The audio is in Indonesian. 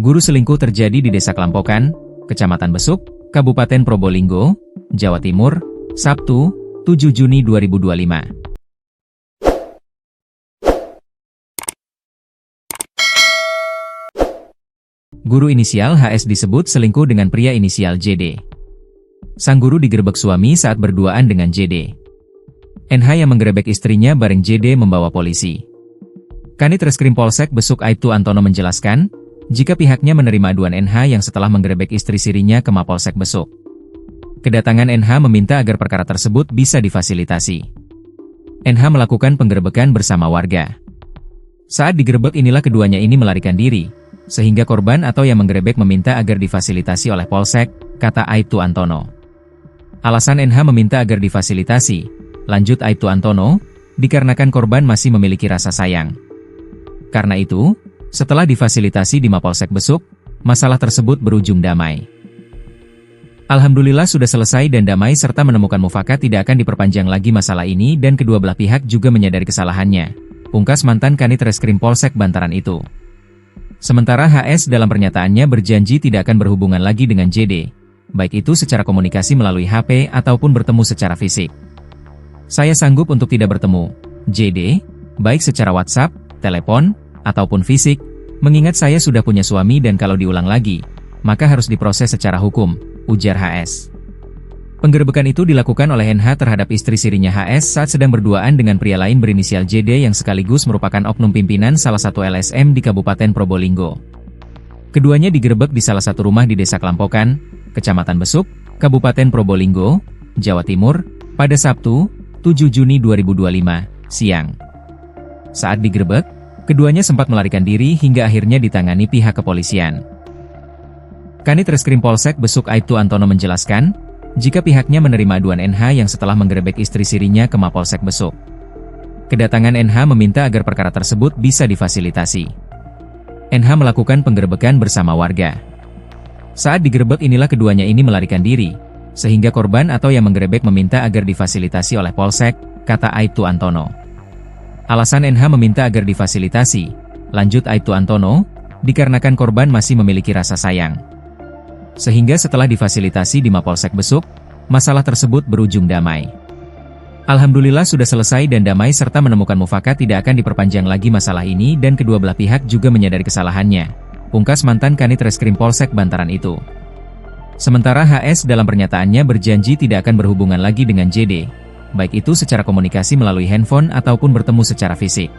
Guru selingkuh terjadi di Desa Kelampokan, Kecamatan Besuk, Kabupaten Probolinggo, Jawa Timur, Sabtu, 7 Juni 2025. Guru inisial HS disebut selingkuh dengan pria inisial JD. Sang guru digerebek suami saat berduaan dengan JD. NH yang menggerebek istrinya bareng JD membawa polisi. Kanit Reskrim Polsek Besuk Aibtu Antono menjelaskan, jika pihaknya menerima aduan NH yang setelah menggerebek istri sirinya ke Mapolsek Besuk. Kedatangan NH meminta agar perkara tersebut bisa difasilitasi. NH melakukan penggerebekan bersama warga. Saat digerebek inilah keduanya ini melarikan diri, sehingga korban atau yang menggerebek meminta agar difasilitasi oleh Polsek, kata Aibtu Antono. Alasan NH meminta agar difasilitasi, lanjut Aibtu Antono, dikarenakan korban masih memiliki rasa sayang. Karena itu, setelah difasilitasi di Mapolsek Besuk, masalah tersebut berujung damai. Alhamdulillah sudah selesai dan damai serta menemukan mufakat tidak akan diperpanjang lagi masalah ini dan kedua belah pihak juga menyadari kesalahannya, pungkas mantan Kanit Reskrim Polsek Bantaran itu. Sementara HS dalam pernyataannya berjanji tidak akan berhubungan lagi dengan JD, baik itu secara komunikasi melalui HP ataupun bertemu secara fisik. Saya sanggup untuk tidak bertemu JD, baik secara WhatsApp, telepon, ataupun fisik, mengingat saya sudah punya suami dan kalau diulang lagi, maka harus diproses secara hukum, ujar HS. Penggerebekan itu dilakukan oleh NH terhadap istri sirinya HS saat sedang berduaan dengan pria lain berinisial JD yang sekaligus merupakan oknum pimpinan salah satu LSM di Kabupaten Probolinggo. Keduanya digerebek di salah satu rumah di Desa Kelampokan, Kecamatan Besuk, Kabupaten Probolinggo, Jawa Timur, pada Sabtu, 7 Juni 2025, siang. Saat digerebek, keduanya sempat melarikan diri hingga akhirnya ditangani pihak kepolisian. Kanit Reskrim Polsek Besuk Aibtu Antono menjelaskan, jika pihaknya menerima aduan NH yang setelah menggerebek istri sirinya ke Mapolsek Besuk. Kedatangan NH meminta agar perkara tersebut bisa difasilitasi. NH melakukan penggerebekan bersama warga. Saat digerebek inilah keduanya ini melarikan diri, sehingga korban atau yang menggerebek meminta agar difasilitasi oleh Polsek, kata Aibtu Antono. Alasan NH meminta agar difasilitasi, lanjut Aibtu Antono, dikarenakan korban masih memiliki rasa sayang. Sehingga setelah difasilitasi di Mapolsek Besuk, masalah tersebut berujung damai. Alhamdulillah sudah selesai dan damai serta menemukan mufakat tidak akan diperpanjang lagi masalah ini dan kedua belah pihak juga menyadari kesalahannya, pungkas mantan Kanit Reskrim Polsek Bantaran itu. Sementara HS dalam pernyataannya berjanji tidak akan berhubungan lagi dengan JD, baik itu secara komunikasi melalui handphone ataupun bertemu secara fisik.